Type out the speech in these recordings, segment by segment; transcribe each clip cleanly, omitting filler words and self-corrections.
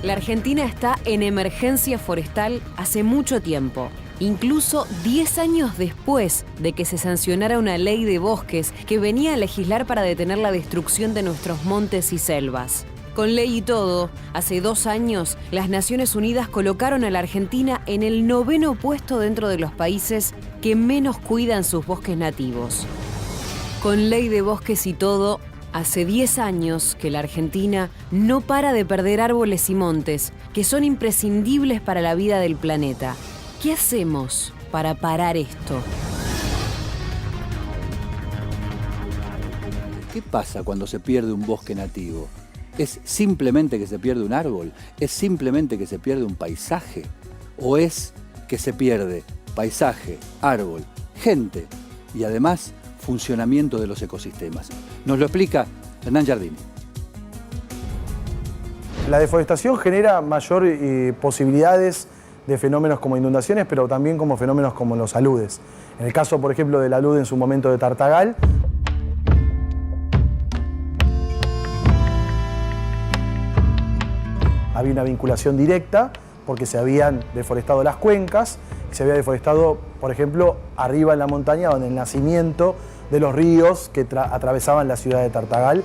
La Argentina está en emergencia forestal hace mucho tiempo. Incluso 10 años después de que se sancionara una ley de bosques que venía a legislar para detener la destrucción de nuestros montes y selvas. Con ley y todo, hace 2 años, las Naciones Unidas colocaron a la Argentina en el 9º puesto dentro de los países que menos cuidan sus bosques nativos. Con ley de bosques y todo, hace 10 años que la Argentina no para de perder árboles y montes que son imprescindibles para la vida del planeta. ¿Qué hacemos para parar esto? ¿Qué pasa cuando se pierde un bosque nativo? ¿Es simplemente que se pierde un árbol? ¿Es simplemente que se pierde un paisaje? ¿O es que se pierde paisaje, árbol, gente y además funcionamiento de los ecosistemas? Nos lo explica Hernán Giardini. La deforestación genera mayor posibilidades de fenómenos como inundaciones, pero también como fenómenos como los aludes. En el caso, por ejemplo, del alude en su momento de Tartagal, había una vinculación directa porque se habían deforestado las cuencas, se había deforestado, por ejemplo, arriba en la montaña, donde el nacimiento de los ríos que atravesaban la ciudad de Tartagal.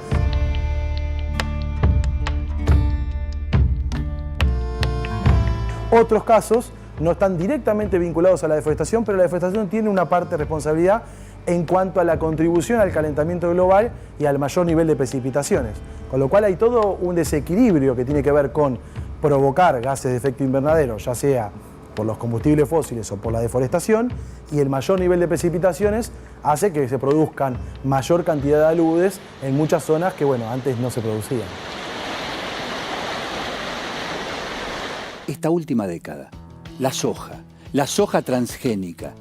Otros casos no están directamente vinculados a la deforestación, pero la deforestación tiene una parte de responsabilidad en cuanto a la contribución al calentamiento global y al mayor nivel de precipitaciones. Con lo cual hay todo un desequilibrio que tiene que ver con provocar gases de efecto invernadero, ya sea por los combustibles fósiles o por la deforestación, y el mayor nivel de precipitaciones hace que se produzcan mayor cantidad de aludes en muchas zonas que, bueno, antes no se producían. Esta última década, la soja transgénica,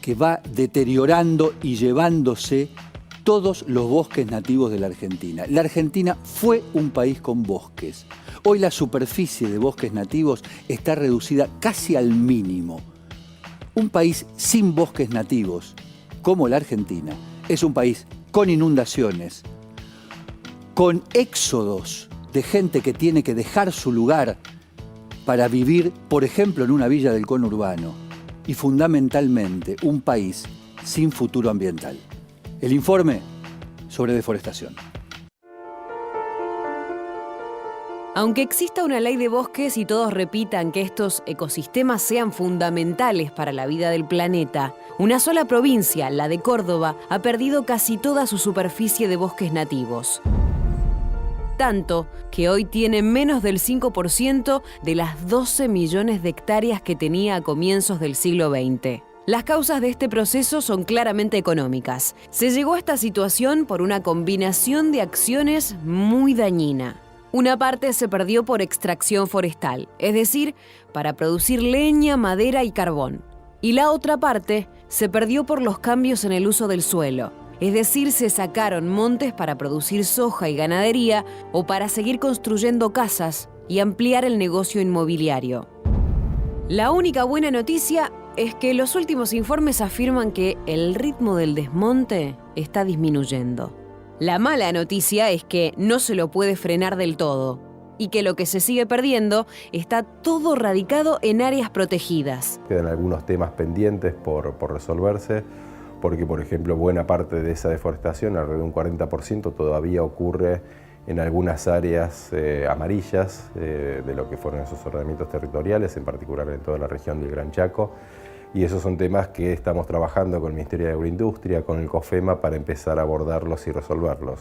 que va deteriorando y llevándose todos los bosques nativos de la Argentina. La Argentina fue un país con bosques. Hoy la superficie de bosques nativos está reducida casi al mínimo. Un país sin bosques nativos, como la Argentina, es un país con inundaciones, con éxodos de gente que tiene que dejar su lugar para vivir, por ejemplo, en una villa del conurbano, y fundamentalmente un país sin futuro ambiental. El informe sobre deforestación. Aunque exista una ley de bosques y todos repitan que estos ecosistemas sean fundamentales para la vida del planeta, una sola provincia, la de Córdoba, ha perdido casi toda su superficie de bosques nativos. Tanto que hoy tiene menos del 5% de las 12 millones de hectáreas que tenía a comienzos del siglo XX. Las causas de este proceso son claramente económicas. Se llegó a esta situación por una combinación de acciones muy dañina. Una parte se perdió por extracción forestal, es decir, para producir leña, madera y carbón. Y la otra parte se perdió por los cambios en el uso del suelo. Es decir, se sacaron montes para producir soja y ganadería o para seguir construyendo casas y ampliar el negocio inmobiliario. La única buena noticia es que los últimos informes afirman que el ritmo del desmonte está disminuyendo. La mala noticia es que no se lo puede frenar del todo y que lo que se sigue perdiendo está todo radicado en áreas protegidas. Quedan algunos temas pendientes por resolverse, porque, por ejemplo, buena parte de esa deforestación, alrededor de un 40%, todavía ocurre en algunas áreas amarillas de lo que fueron esos ordenamientos territoriales, en particular en toda la región del Gran Chaco. Y esos son temas que estamos trabajando con el Ministerio de Agroindustria, con el COFEMA, para empezar a abordarlos y resolverlos.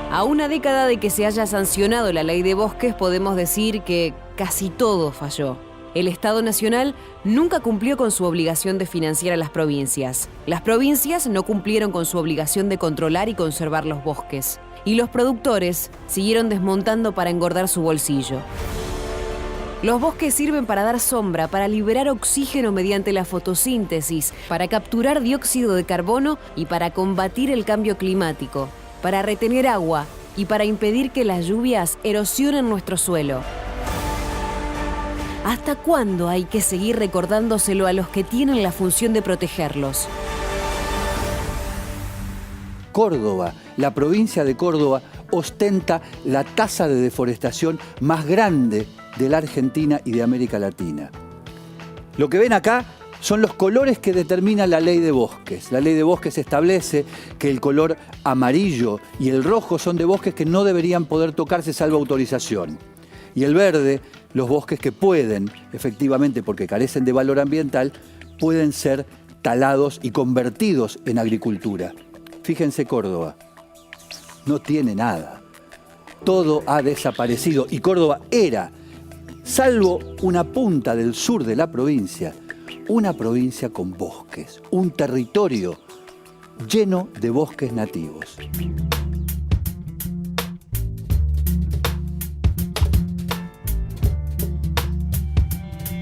A una década de que se haya sancionado la ley de bosques, podemos decir que casi todo falló. El Estado Nacional nunca cumplió con su obligación de financiar a las provincias. Las provincias no cumplieron con su obligación de controlar y conservar los bosques. Y los productores siguieron desmontando para engordar su bolsillo. Los bosques sirven para dar sombra, para liberar oxígeno mediante la fotosíntesis, para capturar dióxido de carbono y para combatir el cambio climático, para retener agua y para impedir que las lluvias erosionen nuestro suelo. ¿Hasta cuándo hay que seguir recordándoselo a los que tienen la función de protegerlos? Córdoba, la provincia de Córdoba, ostenta la tasa de deforestación más grande de la Argentina y de América Latina. Lo que ven acá son los colores que determina la ley de bosques. La ley de bosques establece que el color amarillo y el rojo son de bosques que no deberían poder tocarse salvo autorización. Y el verde, los bosques que pueden, efectivamente, porque carecen de valor ambiental, pueden ser talados y convertidos en agricultura. Fíjense Córdoba, no tiene nada. Todo ha desaparecido y Córdoba era, salvo una punta del sur de la provincia, una provincia con bosques, un territorio lleno de bosques nativos.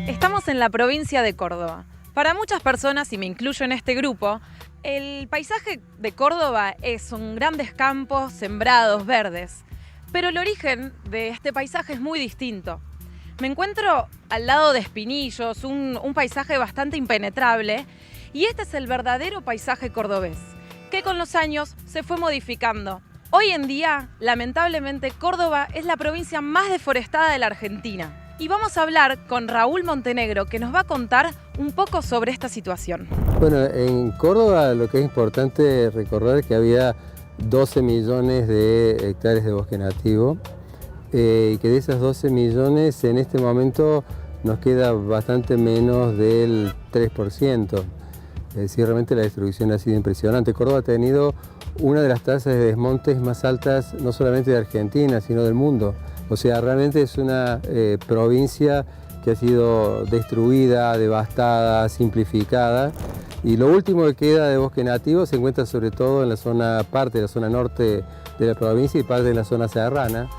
Estamos en la provincia de Córdoba. Para muchas personas, y me incluyo en este grupo, el paisaje de Córdoba son grandes campos sembrados, verdes. Pero el origen de este paisaje es muy distinto. Me encuentro al lado de Espinillos, un paisaje bastante impenetrable, y este es el verdadero paisaje cordobés, que con los años se fue modificando. Hoy en día, lamentablemente, Córdoba es la provincia más deforestada de la Argentina. Y vamos a hablar con Raúl Montenegro, que nos va a contar un poco sobre esta situación. Bueno, en Córdoba lo que es importante recordar es que había 12 millones de hectáreas de bosque nativo y que de esas 12 millones en este momento nos queda bastante menos del 3%. Es decir, realmente la destrucción ha sido impresionante. Córdoba ha tenido una de las tasas de desmontes más altas no solamente de Argentina, sino del mundo. O sea, realmente es una provincia que ha sido destruida, devastada, simplificada. Y lo último que queda de bosque nativo se encuentra sobre todo en la zona, parte de la zona norte de la provincia y parte de la zona serrana.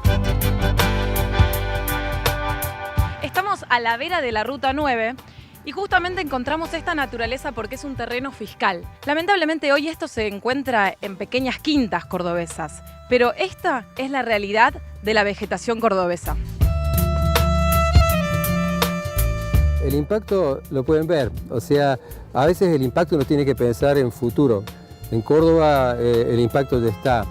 Estamos a la vera de la Ruta 9 y justamente encontramos esta naturaleza porque es un terreno fiscal. Lamentablemente hoy esto se encuentra en pequeñas quintas cordobesas, pero esta es la realidad de la vegetación cordobesa. El impacto lo pueden ver, o sea, a veces el impacto uno tiene que pensar en futuro. En Córdoba el impacto ya está.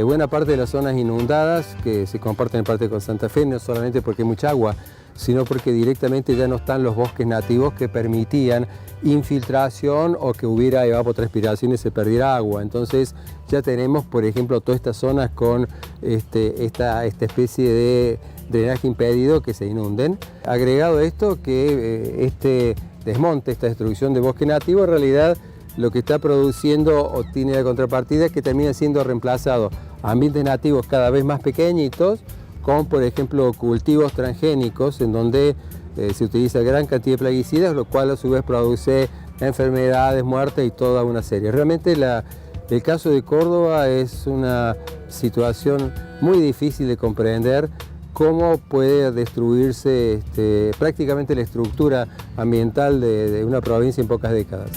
Buena parte de las zonas inundadas que se comparten en parte con Santa Fe, no solamente porque hay mucha agua, sino porque directamente ya no están los bosques nativos que permitían infiltración o que hubiera evapotranspiración y se perdiera agua. Entonces ya tenemos, por ejemplo, todas estas zonas con esta especie de drenaje impedido que se inunden. Agregado a esto que este desmonte, esta destrucción de bosque nativo, en realidad lo que está produciendo o tiene la contrapartida es que termina siendo reemplazado ambientes nativos cada vez más pequeñitos con, por ejemplo, cultivos transgénicos en donde se utiliza gran cantidad de plaguicidas, lo cual a su vez produce enfermedades, muertes y toda una serie. Realmente el caso de Córdoba es una situación muy difícil de comprender cómo puede destruirse prácticamente la estructura ambiental de una provincia en pocas décadas.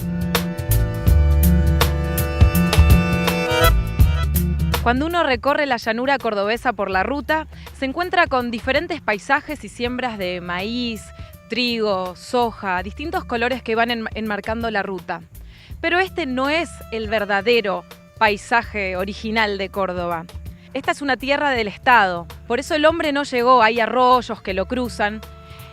Cuando uno recorre la llanura cordobesa por la ruta, se encuentra con diferentes paisajes y siembras de maíz, trigo, soja, distintos colores que van enmarcando la ruta. Pero este no es el verdadero paisaje original de Córdoba. Esta es una tierra del Estado, por eso el hombre no llegó, hay arroyos que lo cruzan,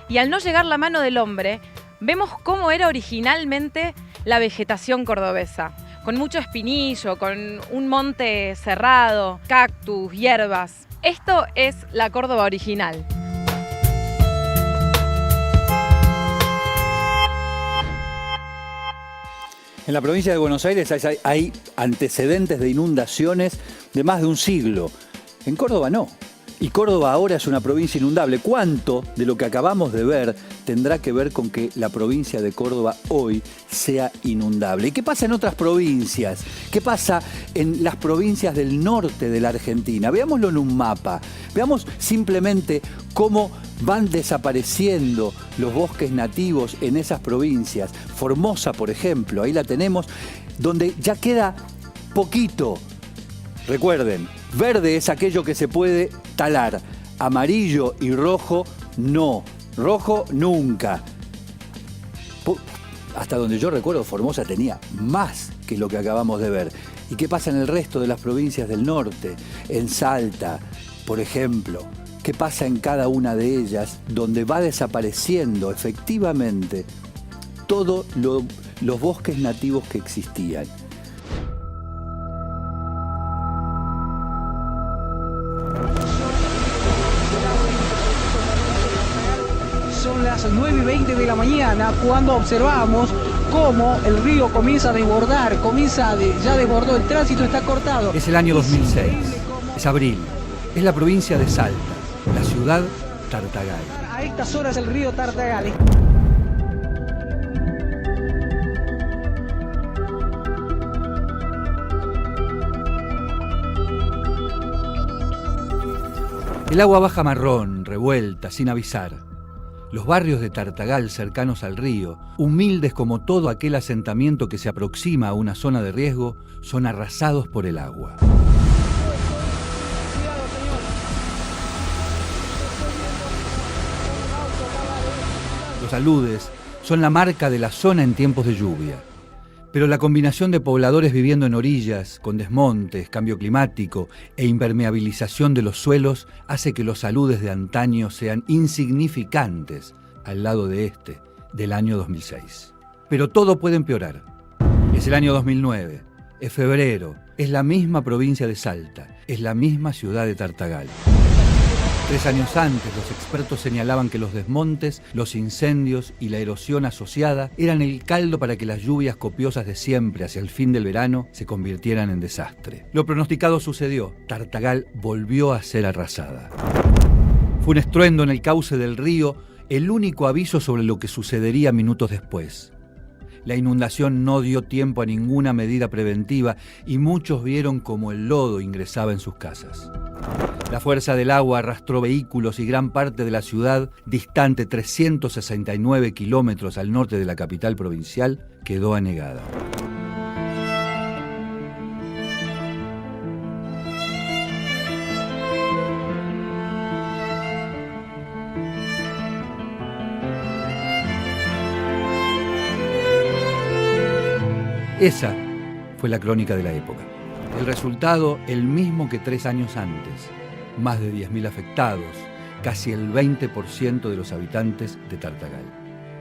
y al no llegar la mano del hombre, vemos cómo era originalmente la vegetación cordobesa, con mucho espinillo, con un monte cerrado, cactus, hierbas. Esto es la Córdoba original. En la provincia de Buenos Aires hay antecedentes de inundaciones de más de un siglo. En Córdoba no. Y Córdoba ahora es una provincia inundable. ¿Cuánto de lo que acabamos de ver tendrá que ver con que la provincia de Córdoba hoy sea inundable? ¿Y qué pasa en otras provincias? ¿Qué pasa en las provincias del norte de la Argentina? Veámoslo en un mapa. Veamos simplemente cómo van desapareciendo los bosques nativos en esas provincias. Formosa, por ejemplo, ahí la tenemos, donde ya queda poquito. Recuerden, verde es aquello que se puede talar, amarillo y rojo no, rojo nunca. Hasta donde yo recuerdo, Formosa tenía más que lo que acabamos de ver. ¿Y qué pasa en el resto de las provincias del norte? En Salta, por ejemplo. ¿Qué pasa en cada una de ellas donde va desapareciendo efectivamente todos los bosques nativos que existían? Son las 9:20 de la mañana cuando observamos cómo el río comienza a desbordar, ya desbordó, el tránsito está cortado. Es el año 2006, es abril, es la provincia de Salta, la ciudad Tartagal. A estas horas el río Tartagal. El agua baja marrón, revuelta, sin avisar. Los barrios de Tartagal cercanos al río, humildes como todo aquel asentamiento que se aproxima a una zona de riesgo, son arrasados por el agua. Los aludes son la marca de la zona en tiempos de lluvia. Pero la combinación de pobladores viviendo en orillas, con desmontes, cambio climático e impermeabilización de los suelos hace que los aludes de antaño sean insignificantes al lado de este, del año 2006. Pero todo puede empeorar. Es el año 2009, es febrero, es la misma provincia de Salta, es la misma ciudad de Tartagal. 3 años antes, los expertos señalaban que los desmontes, los incendios y la erosión asociada eran el caldo para que las lluvias copiosas de siempre hacia el fin del verano se convirtieran en desastre. Lo pronosticado sucedió. Tartagal volvió a ser arrasada. Fue un estruendo en el cauce del río, el único aviso sobre lo que sucedería minutos después. La inundación no dio tiempo a ninguna medida preventiva y muchos vieron cómo el lodo ingresaba en sus casas. La fuerza del agua arrastró vehículos y gran parte de la ciudad, distante 369 kilómetros al norte de la capital provincial, quedó anegada. Esa fue la crónica de la época. El resultado, el mismo que 3 años antes. Más de 10.000 afectados, casi el 20% de los habitantes de Tartagal.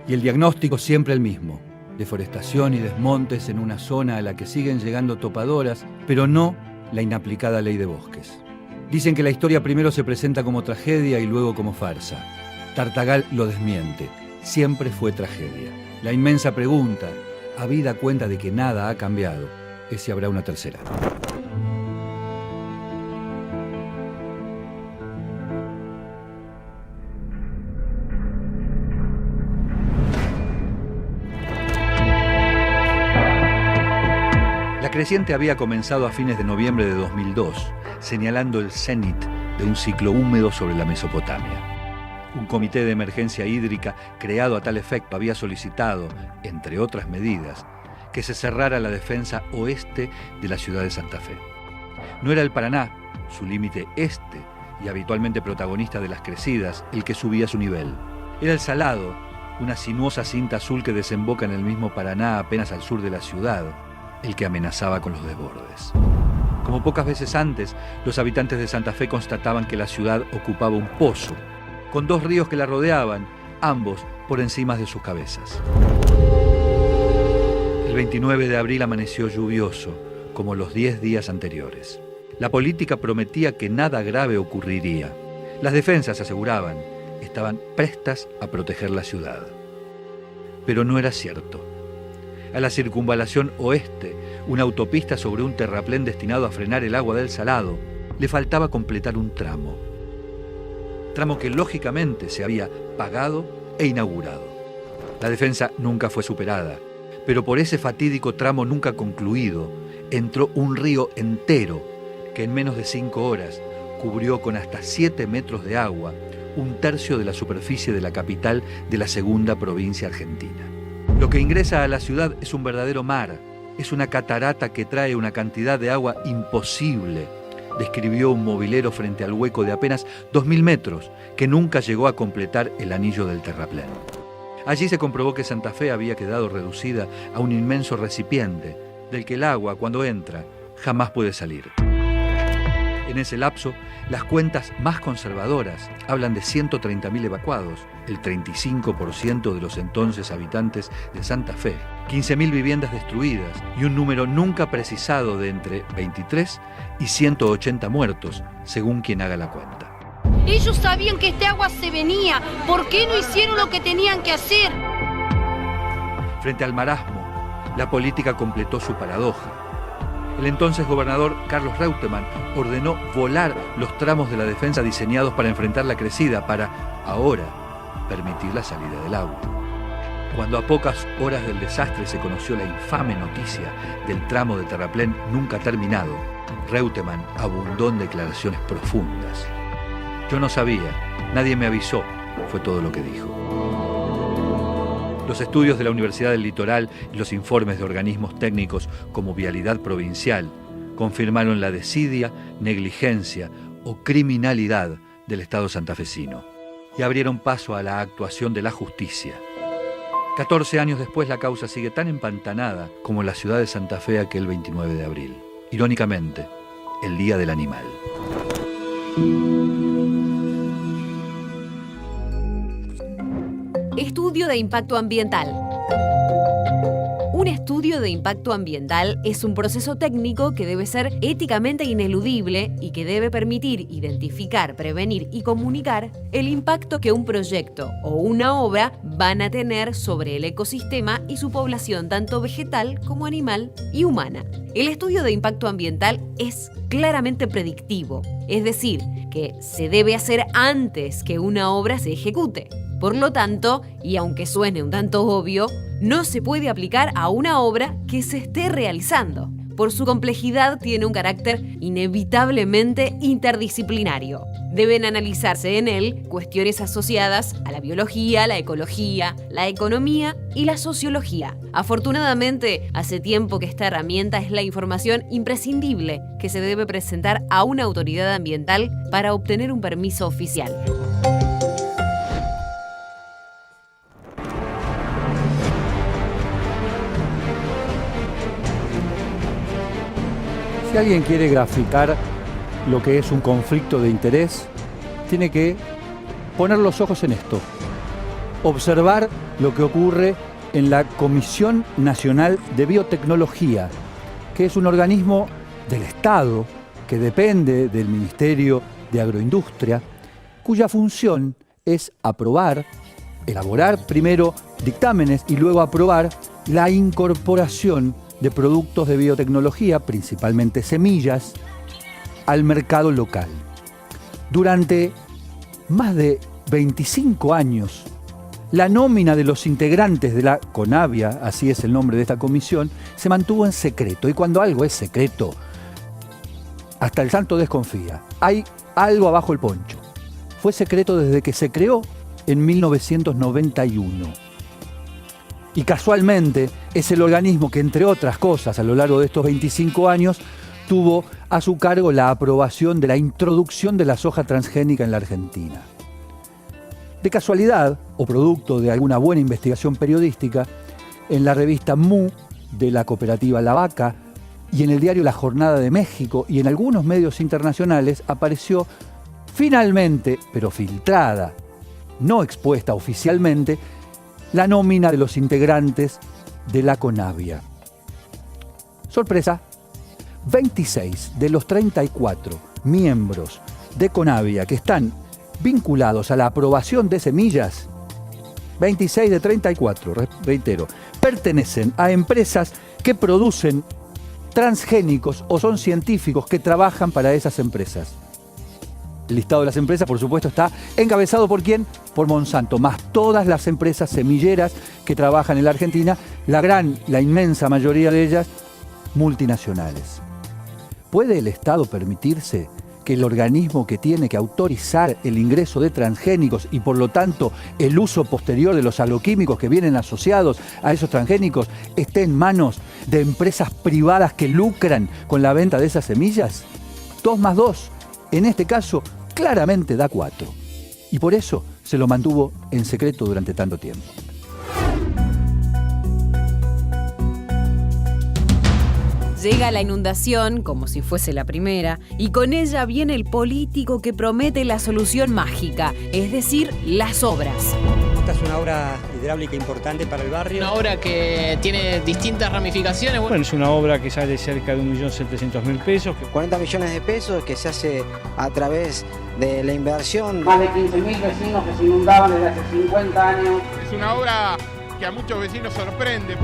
Y el diagnóstico siempre el mismo. Deforestación y desmontes en una zona a la que siguen llegando topadoras, pero no la inaplicada ley de bosques. Dicen que la historia primero se presenta como tragedia y luego como farsa. Tartagal lo desmiente. Siempre fue tragedia. La inmensa pregunta, habida cuenta de que nada ha cambiado, es si habrá una tercera. La creciente había comenzado a fines de noviembre de 2002, señalando el cenit de un ciclo húmedo sobre la Mesopotamia. Un comité de emergencia hídrica creado a tal efecto había solicitado, entre otras medidas, que se cerrara la defensa oeste de la ciudad de Santa Fe. No era el Paraná, su límite este y habitualmente protagonista de las crecidas, el que subía su nivel. Era el Salado, una sinuosa cinta azul que desemboca en el mismo Paraná apenas al sur de la ciudad, el que amenazaba con los desbordes. Como pocas veces antes, los habitantes de Santa Fe constataban que la ciudad ocupaba un pozo, con 2 ríos que la rodeaban, ambos por encima de sus cabezas. El 29 de abril amaneció lluvioso, como los 10 días anteriores. La política prometía que nada grave ocurriría. Las defensas, aseguraban, estaban prestas a proteger la ciudad. Pero no era cierto. A la circunvalación oeste, una autopista sobre un terraplén destinado a frenar el agua del Salado, le faltaba completar un tramo que lógicamente se había pagado e inaugurado. La defensa nunca fue superada, pero por ese fatídico tramo nunca concluido, entró un río entero que en menos de 5 horas cubrió con hasta 7 metros de agua 1/3 de la superficie de la capital de la segunda provincia argentina. Lo que ingresa a la ciudad es un verdadero mar, es una catarata que trae una cantidad de agua imposible, describió un mobilero frente al hueco de apenas 2.000 metros, que nunca llegó a completar el anillo del terraplén. Allí se comprobó que Santa Fe había quedado reducida a un inmenso recipiente, del que el agua, cuando entra, jamás puede salir. En ese lapso, las cuentas más conservadoras hablan de 130.000 evacuados, el 35% de los entonces habitantes de Santa Fe, 15.000 viviendas destruidas y un número nunca precisado de entre 23 y 180 muertos, según quien haga la cuenta. Ellos sabían que este agua se venía. ¿Por qué no hicieron lo que tenían que hacer? Frente al marasmo, la política completó su paradoja. El entonces gobernador Carlos Reutemann ordenó volar los tramos de la defensa diseñados para enfrentar la crecida, para, ahora, permitir la salida del agua. Cuando a pocas horas del desastre se conoció la infame noticia del tramo de terraplén nunca terminado, Reutemann abundó en declaraciones profundas. Yo no sabía, nadie me avisó, fue todo lo que dijo. Los estudios de la Universidad del Litoral y los informes de organismos técnicos como Vialidad Provincial confirmaron la desidia, negligencia o criminalidad del Estado santafesino y abrieron paso a la actuación de la justicia. 14 años después, la causa sigue tan empantanada como la ciudad de Santa Fe aquel 29 de abril. Irónicamente, el Día del Animal. Estudio de impacto ambiental. Un estudio de impacto ambiental es un proceso técnico que debe ser éticamente ineludible y que debe permitir identificar, prevenir y comunicar el impacto que un proyecto o una obra van a tener sobre el ecosistema y su población, tanto vegetal como animal y humana. El estudio de impacto ambiental es claramente predictivo, es decir, que se debe hacer antes que una obra se ejecute. Por lo tanto, y aunque suene un tanto obvio, no se puede aplicar a una obra que se esté realizando. Por su complejidad, tiene un carácter inevitablemente interdisciplinario. Deben analizarse en él cuestiones asociadas a la biología, la ecología, la economía y la sociología. Afortunadamente, hace tiempo que esta herramienta es la información imprescindible que se debe presentar a una autoridad ambiental para obtener un permiso oficial. Si alguien quiere graficar lo que es un conflicto de interés, tiene que poner los ojos en esto. Observar lo que ocurre en la Comisión Nacional de Biotecnología, que es un organismo del Estado que depende del Ministerio de Agroindustria, cuya función es aprobar, elaborar primero dictámenes y luego aprobar la incorporación de productos de biotecnología, principalmente semillas, al mercado local. Durante más de 25 años, la nómina de los integrantes de la CONABIA, así es el nombre de esta comisión, se mantuvo en secreto. Y cuando algo es secreto, hasta el santo desconfía. Hay algo abajo el poncho. Fue secreto desde que se creó en 1991. Y casualmente es el organismo que, entre otras cosas, a lo largo de estos 25 años, tuvo a su cargo la aprobación de la introducción de la soja transgénica en la Argentina. De casualidad, o producto de alguna buena investigación periodística, en la revista Mu de la cooperativa La Vaca y en el diario La Jornada de México y en algunos medios internacionales apareció finalmente, pero filtrada, no expuesta oficialmente, la nómina de los integrantes de la CONABIA. Sorpresa, 26 de los 34 miembros de CONABIA que están vinculados a la aprobación de semillas, 26 de 34, reitero, pertenecen a empresas que producen transgénicos o son científicos que trabajan para esas empresas. El listado de las empresas, por supuesto, está encabezado ¿por quién? Por Monsanto, más todas las empresas semilleras que trabajan en la Argentina, la inmensa mayoría de ellas multinacionales. ¿Puede el Estado permitirse que el organismo que tiene que autorizar el ingreso de transgénicos y por lo tanto el uso posterior de los agroquímicos que vienen asociados a esos transgénicos esté en manos de empresas privadas que lucran con la venta de esas semillas? 2 más 2, en este caso, claramente da 4. Y por eso se lo mantuvo en secreto durante tanto tiempo. Llega la inundación, como si fuese la primera, y con ella viene el político que promete la solución mágica, es decir, las obras. Esta es una obra hidráulica importante para el barrio. Una obra que tiene distintas ramificaciones. Bueno, es una obra que sale cerca de 1.700.000 pesos. 40 millones de pesos que se hace a través de la inversión. Más de 15.000 vecinos que se inundaban desde hace 50 años. Es una obra que a muchos vecinos sorprende.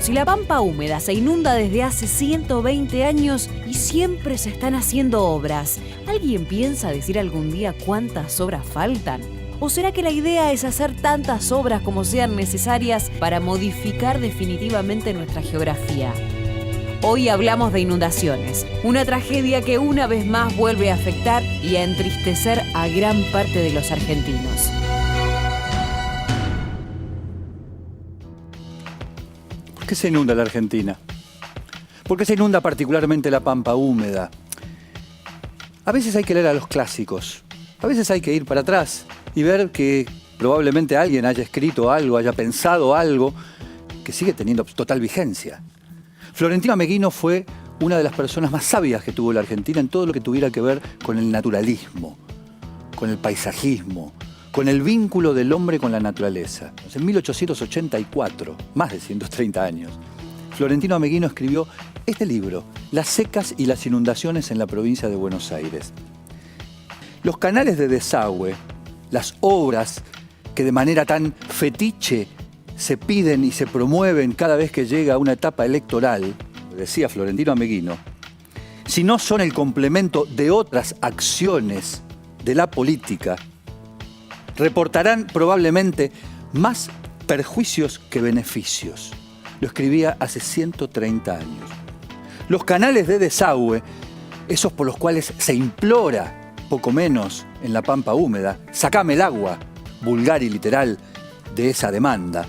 Si la Pampa húmeda se inunda desde hace 120 años y siempre se están haciendo obras, ¿alguien piensa decir algún día cuántas obras faltan? ¿O será que la idea es hacer tantas obras como sean necesarias para modificar definitivamente nuestra geografía? Hoy hablamos de inundaciones, una tragedia que una vez más vuelve a afectar y a entristecer a gran parte de los argentinos. ¿Por qué se inunda la Argentina? ¿Por qué se inunda particularmente la Pampa húmeda? A veces hay que leer a los clásicos, a veces hay que ir para atrás y ver que probablemente alguien haya escrito algo, haya pensado algo que sigue teniendo total vigencia. Florentino Ameghino fue una de las personas más sabias que tuvo la Argentina en todo lo que tuviera que ver con el naturalismo, con el paisajismo, con el vínculo del hombre con la naturaleza. En 1884, más de 130 años, Florentino Ameghino escribió este libro, Las secas y las inundaciones en la provincia de Buenos Aires. Los canales de desagüe, las obras que de manera tan fetiche se piden y se promueven cada vez que llega una etapa electoral, decía Florentino Ameghino, si no son el complemento de otras acciones de la política, reportarán probablemente más perjuicios que beneficios. Lo escribía hace 130 años. Los canales de desagüe, esos por los cuales se implora poco menos en la Pampa húmeda, sacame el agua, vulgar y literal, de esa demanda,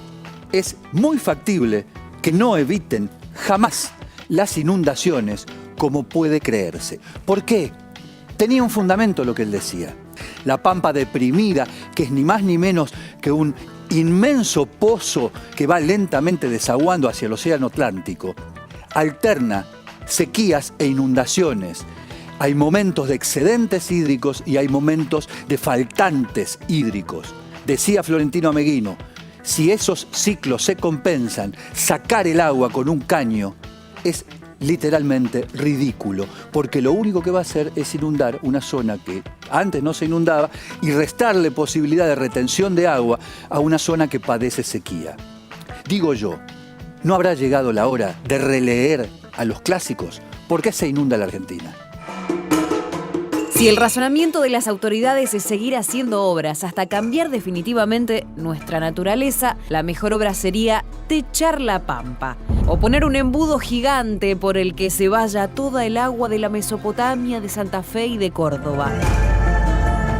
es muy factible que no eviten jamás las inundaciones como puede creerse. ¿Por qué? Tenía un fundamento lo que él decía. La Pampa deprimida, que es ni más ni menos que un inmenso pozo que va lentamente desaguando hacia el océano Atlántico, alterna sequías e inundaciones. Hay momentos de excedentes hídricos y hay momentos de faltantes hídricos. Decía Florentino Ameghino, si esos ciclos se compensan, sacar el agua con un caño es literalmente ridículo, porque lo único que va a hacer es inundar una zona que antes no se inundaba y restarle posibilidad de retención de agua a una zona que padece sequía. Digo yo, ¿no habrá llegado la hora de releer a los clásicos? ¿Por qué se inunda la Argentina? Si el razonamiento de las autoridades es seguir haciendo obras hasta cambiar definitivamente nuestra naturaleza, la mejor obra sería techar la Pampa o poner un embudo gigante por el que se vaya toda el agua de la Mesopotamia, de Santa Fe y de Córdoba.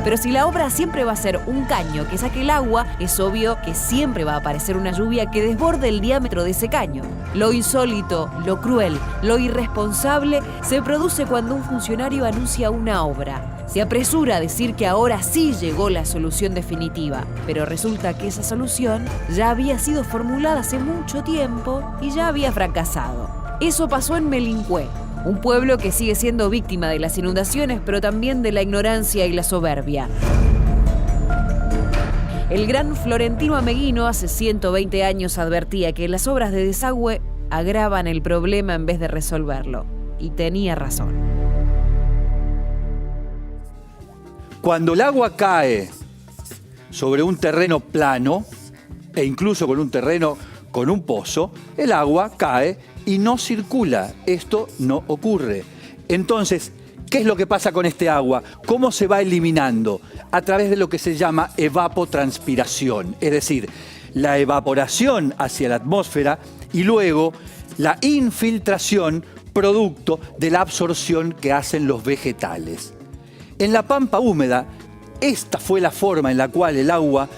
Pero si la obra siempre va a ser un caño que saque el agua, es obvio que siempre va a aparecer una lluvia que desborde el diámetro de ese caño. Lo insólito, lo cruel, lo irresponsable se produce cuando un funcionario anuncia una obra. Se apresura a decir que ahora sí llegó la solución definitiva, pero resulta que esa solución ya había sido formulada hace mucho tiempo y ya había fracasado. Eso pasó en Melincué, un pueblo que sigue siendo víctima de las inundaciones, pero también de la ignorancia y la soberbia. El gran Florentino Ameghino hace 120 años advertía que las obras de desagüe agravan el problema en vez de resolverlo. Y tenía razón. Cuando el agua cae sobre un terreno plano, e incluso con un terreno con un pozo, el agua cae y no circula. Esto no ocurre. Entonces, ¿qué es lo que pasa con este agua? ¿Cómo se va eliminando? A través de lo que se llama evapotranspiración, es decir, la evaporación hacia la atmósfera y luego la infiltración producto de la absorción que hacen los vegetales. En la Pampa húmeda, esta fue la forma en la cual el agua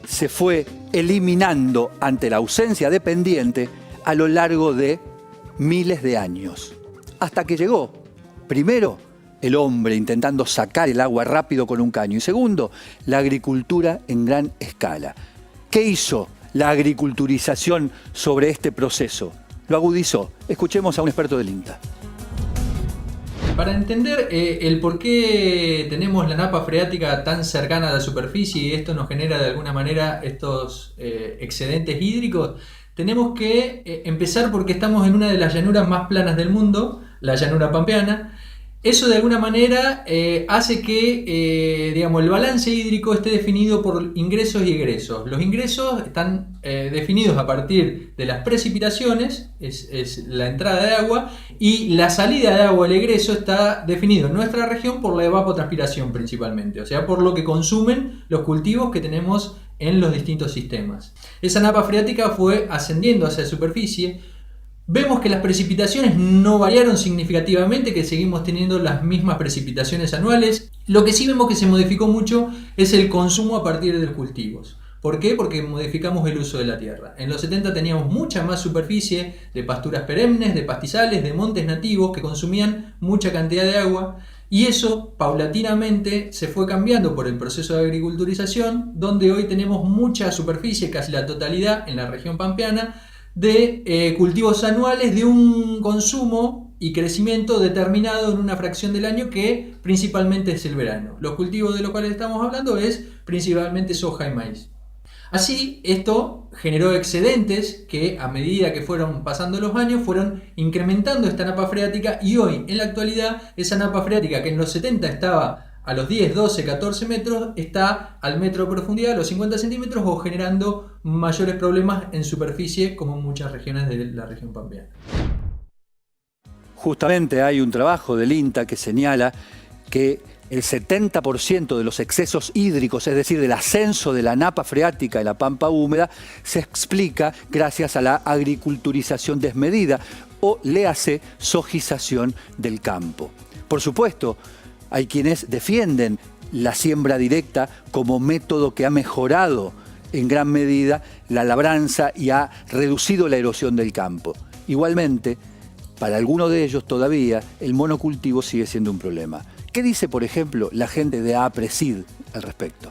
se fue eliminando ante la ausencia de pendiente a lo largo de miles de años. Hasta que llegó, primero, el hombre intentando sacar el agua rápido con un caño y segundo, la agricultura en gran escala. ¿Qué hizo la agriculturización sobre este proceso? lo agudizó. Escuchemos a un experto del INTA. Para entender el por qué tenemos la napa freática tan cercana a la superficie y esto nos genera de alguna manera estos excedentes hídricos, tenemos que empezar porque estamos en una de las llanuras más planas del mundo, la llanura pampeana. Eso de alguna manera hace que digamos, el balance hídrico esté definido por ingresos y egresos. Los ingresos están definidos a partir de las precipitaciones, es la entrada de agua, y la salida de agua, el egreso, está definido en nuestra región por la evapotranspiración principalmente, o sea, por lo que consumen los cultivos que tenemos en los distintos sistemas. Esa napa freática fue ascendiendo hacia la superficie. Vemos que las precipitaciones no variaron significativamente, que seguimos teniendo las mismas precipitaciones anuales. Lo que sí vemos que se modificó mucho es el consumo a partir de los cultivos. ¿Por qué? Porque modificamos el uso de la tierra. En los 70 teníamos mucha más superficie de pasturas perennes, de pastizales, de montes nativos que consumían mucha cantidad de agua. Y eso paulatinamente se fue cambiando por el proceso de agriculturización, donde hoy tenemos mucha superficie, casi la totalidad en la región pampeana, de cultivos anuales de un consumo y crecimiento determinado en una fracción del año que principalmente es el verano. Los cultivos de los cuales estamos hablando es principalmente soja y maíz. Así, esto generó excedentes que a medida que fueron pasando los años fueron incrementando esta napa freática y hoy, en la actualidad, esa napa freática que en los 70 estaba a los 10, 12, 14 metros, está al metro de profundidad, a los 50 centímetros, o generando mayores problemas en superficie, como en muchas regiones de la región pampeana. Justamente hay un trabajo del INTA que señala que el 70% de los excesos hídricos, es decir, del ascenso de la napa freática y la pampa húmeda, se explica gracias a la agriculturización desmedida o, léase, sojización del campo. Por supuesto, hay quienes defienden la siembra directa como método que ha mejorado en gran medida la labranza y ha reducido la erosión del campo. Igualmente, para algunos de ellos todavía el monocultivo sigue siendo un problema. ¿Qué dice, por ejemplo, la gente de APRESID al respecto?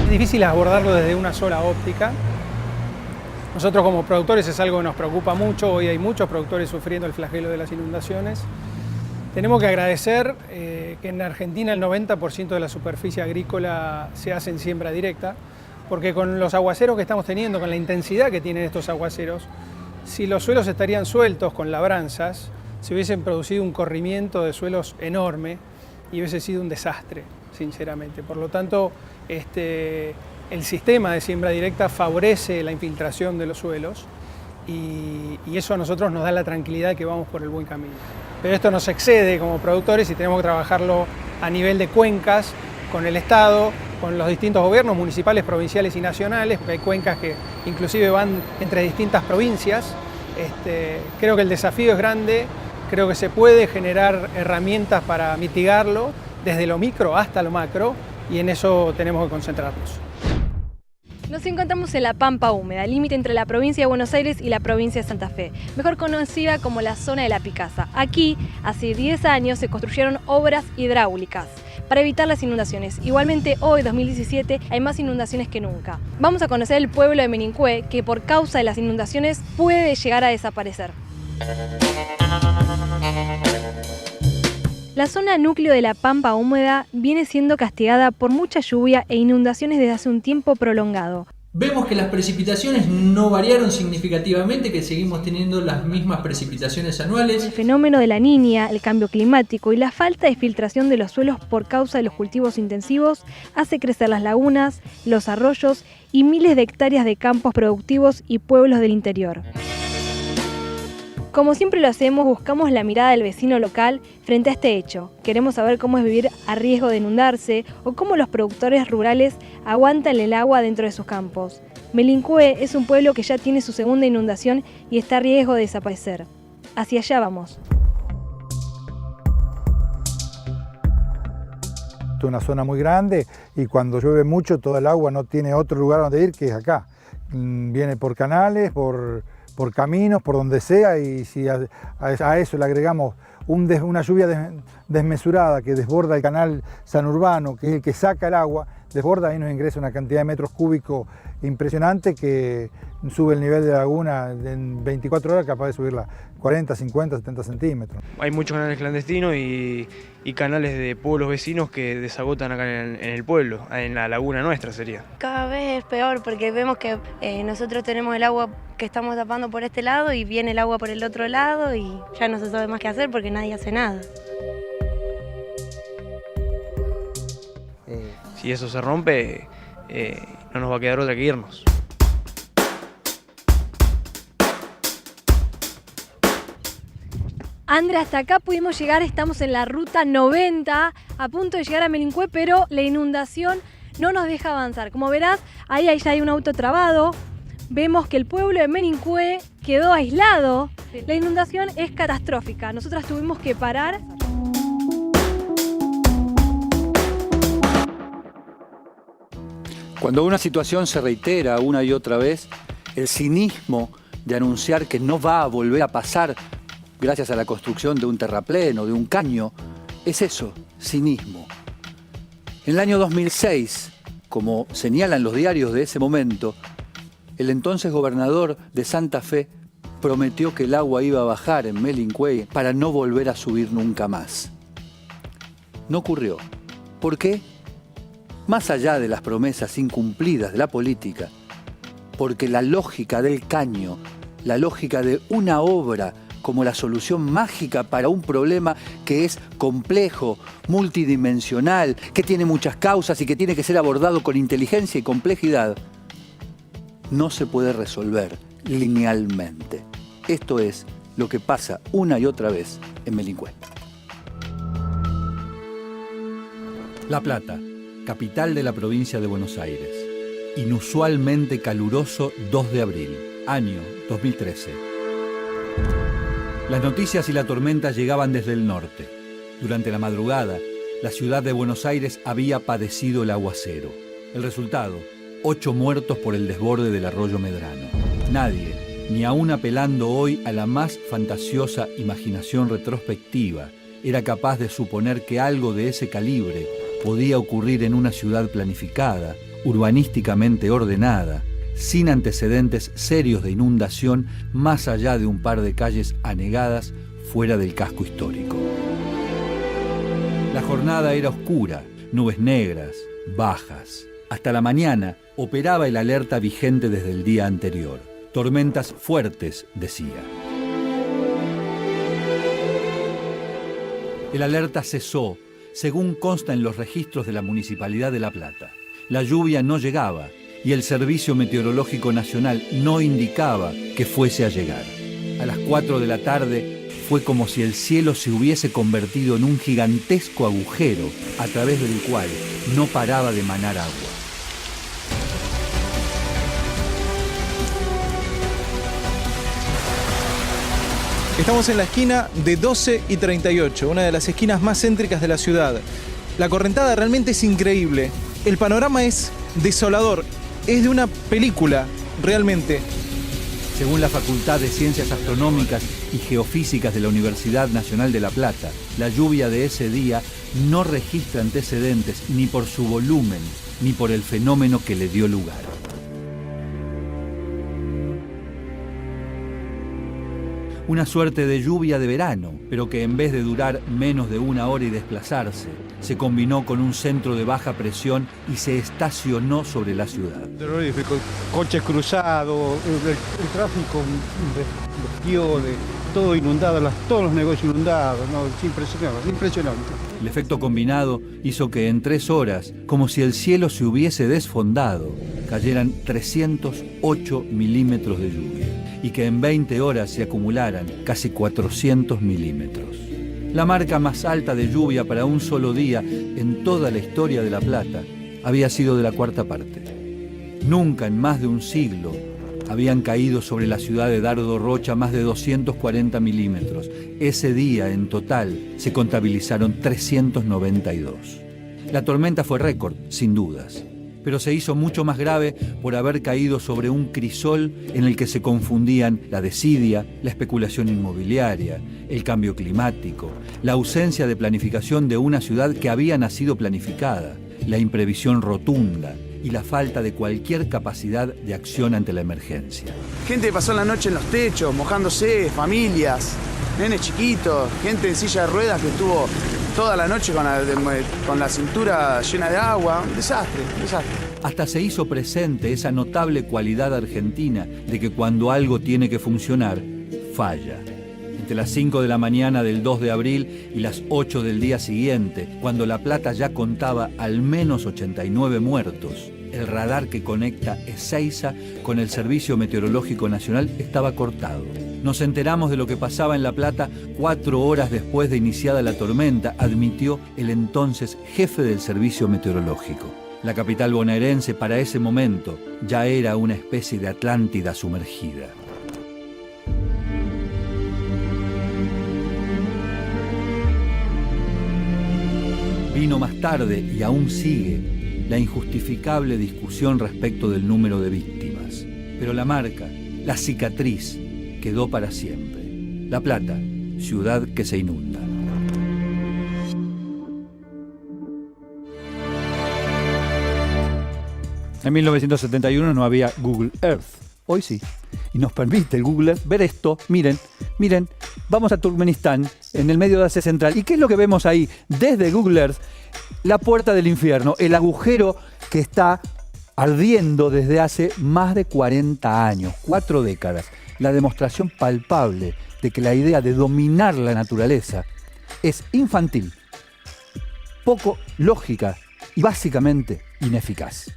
Es difícil abordarlo desde una sola óptica. Nosotros como productores es algo que nos preocupa mucho. Hoy hay muchos productores sufriendo el flagelo de las inundaciones. Tenemos que agradecer que en Argentina el 90% de la superficie agrícola se hace en siembra directa, porque con los aguaceros que estamos teniendo, con la intensidad que tienen estos aguaceros, si los suelos estarían sueltos con labranzas, se hubiesen producido un corrimiento de suelos enorme y hubiese sido un desastre, sinceramente. Por lo tanto, el sistema de siembra directa favorece la infiltración de los suelos y eso a nosotros nos da la tranquilidad de que vamos por el buen camino. Pero esto nos excede como productores y tenemos que trabajarlo a nivel de cuencas, con el Estado, con los distintos gobiernos municipales, provinciales y nacionales, porque hay cuencas que inclusive van entre distintas provincias. Creo que el desafío es grande, creo que se puede generar herramientas para mitigarlo desde lo micro hasta lo macro y en eso tenemos que concentrarnos. Nos encontramos en la Pampa Húmeda, límite entre la provincia de Buenos Aires y la provincia de Santa Fe, mejor conocida como la zona de la Picasa. Aquí, hace 10 años, se construyeron obras hidráulicas para evitar las inundaciones. Igualmente, hoy, 2017, hay más inundaciones que nunca. Vamos a conocer el pueblo de Menincue, que por causa de las inundaciones puede llegar a desaparecer. La zona núcleo de la Pampa Húmeda viene siendo castigada por mucha lluvia e inundaciones desde hace un tiempo prolongado. Vemos que las precipitaciones no variaron significativamente, que seguimos teniendo las mismas precipitaciones anuales. El fenómeno de la Niña, el cambio climático y la falta de filtración de los suelos por causa de los cultivos intensivos hace crecer las lagunas, los arroyos y miles de hectáreas de campos productivos y pueblos del interior. Como siempre lo hacemos, buscamos la mirada del vecino local frente a este hecho. Queremos saber cómo es vivir a riesgo de inundarse o cómo los productores rurales aguantan el agua dentro de sus campos. Menincue es un pueblo que ya tiene su segunda inundación y está a riesgo de desaparecer. Hacia allá vamos. Es una zona muy grande y cuando llueve mucho toda el agua no tiene otro lugar donde ir que es acá. Viene por canales, por caminos, por donde sea, y si a eso le agregamos una lluvia desmesurada que desborda el canal sanurbano, que es el que saca el agua, desborda, ahí nos ingresa una cantidad de metros cúbicos impresionante que sube el nivel de la laguna en 24 horas, capaz de subirla 40, 50, 70 centímetros. Hay muchos canales clandestinos y canales de pueblos vecinos que desagotan acá en el pueblo, en la laguna nuestra sería. Cada vez es peor porque vemos que nosotros tenemos el agua que estamos tapando por este lado y viene el agua por el otro lado y ya no se sabe más qué hacer porque nadie hace nada. Si eso se rompe, no nos va a quedar otra que irnos. André, hasta acá pudimos llegar, estamos en la ruta 90, a punto de llegar a Melincué, pero la inundación no nos deja avanzar. Como verás, ahí ya hay un auto trabado, vemos que el pueblo de Melincué quedó aislado. La inundación es catastrófica, nosotras tuvimos que parar. Cuando una situación se reitera una y otra vez, el cinismo de anunciar que no va a volver a pasar gracias a la construcción de un terraplén o de un caño, es eso, cinismo. En el año 2006, como señalan los diarios de ese momento, el entonces gobernador de Santa Fe prometió que el agua iba a bajar en Melincué para no volver a subir nunca más. No ocurrió. ¿Por qué? Más allá de las promesas incumplidas de la política, porque la lógica del caño, la lógica de una obra como la solución mágica para un problema que es complejo, multidimensional, que tiene muchas causas y que tiene que ser abordado con inteligencia y complejidad, no se puede resolver linealmente. Esto es lo que pasa una y otra vez en Melincué. La Plata, capital de la provincia de Buenos Aires. Inusualmente caluroso 2 de abril, año 2013. Las noticias y la tormenta llegaban desde el norte. Durante la madrugada, la ciudad de Buenos Aires había padecido el aguacero. El resultado, 8 muertos por el desborde del arroyo Medrano. Nadie, ni aún apelando hoy a la más fantasiosa imaginación retrospectiva, era capaz de suponer que algo de ese calibre podía ocurrir en una ciudad planificada, urbanísticamente ordenada, sin antecedentes serios de inundación más allá de un par de calles anegadas fuera del casco histórico. La jornada era oscura, nubes negras, bajas. Hasta la mañana operaba el alerta vigente desde el día anterior. Tormentas fuertes, decía. El alerta cesó, según consta en los registros de la Municipalidad de La Plata. La lluvia no llegaba y el Servicio Meteorológico Nacional no indicaba que fuese a llegar. A las 4 de la tarde fue como si el cielo se hubiese convertido en un gigantesco agujero a través del cual no paraba de manar agua. Estamos en la esquina de 12 y 38, una de las esquinas más céntricas de la ciudad. La correntada realmente es increíble. El panorama es desolador. Es de una película, realmente. Según la Facultad de Ciencias Astronómicas y Geofísicas de la Universidad Nacional de La Plata, la lluvia de ese día no registra antecedentes ni por su volumen ni por el fenómeno que le dio lugar. Una suerte de lluvia de verano, pero que en vez de durar menos de 1 hora y desplazarse, se combinó con un centro de baja presión y se estacionó sobre la ciudad. Terrorífico, coches cruzados, el tráfico vestido de todo inundado, todos los negocios inundados, no, es impresionante. El efecto combinado hizo que en 3 horas, como si el cielo se hubiese desfondado, cayeran 308 milímetros de lluvia y que en 20 horas se acumularan casi 400 milímetros. La marca más alta de lluvia para un solo día en toda la historia de La Plata había sido de la 4ª parte. Nunca en más de un siglo habían caído sobre la ciudad de Dardo Rocha más de 240 milímetros. Ese día, en total, se contabilizaron 392. La tormenta fue récord, sin dudas, pero se hizo mucho más grave por haber caído sobre un crisol en el que se confundían la desidia, la especulación inmobiliaria, el cambio climático, la ausencia de planificación de una ciudad que había nacido planificada, la imprevisión rotunda y la falta de cualquier capacidad de acción ante la emergencia. Gente que pasó la noche en los techos, mojándose, familias, nenes chiquitos, gente en silla de ruedas que estuvo toda la noche con la cintura llena de agua. Un desastre, un desastre. Hasta se hizo presente esa notable cualidad argentina de que cuando algo tiene que funcionar, falla. Entre las 5 de la mañana del 2 de abril y las 8 del día siguiente, cuando La Plata ya contaba al menos 89 muertos, el radar que conecta Ezeiza con el Servicio Meteorológico Nacional estaba cortado. Nos enteramos de lo que pasaba en La Plata 4 horas después de iniciada la tormenta, admitió el entonces jefe del Servicio Meteorológico. La capital bonaerense para ese momento ya era una especie de Atlántida sumergida. Vino más tarde, y aún sigue, la injustificable discusión respecto del número de víctimas. Pero la marca, la cicatriz, quedó para siempre. La Plata, ciudad que se inunda. En 1971 no había Google Earth. Hoy sí. Y nos permite el Google Earth ver esto. Miren, vamos a Turkmenistán, en el medio de Asia Central. ¿Y qué es lo que vemos ahí? Desde Google Earth, la puerta del infierno, el agujero que está ardiendo desde hace más de 40 años, 4 décadas. La demostración palpable de que la idea de dominar la naturaleza es infantil, poco lógica y básicamente ineficaz.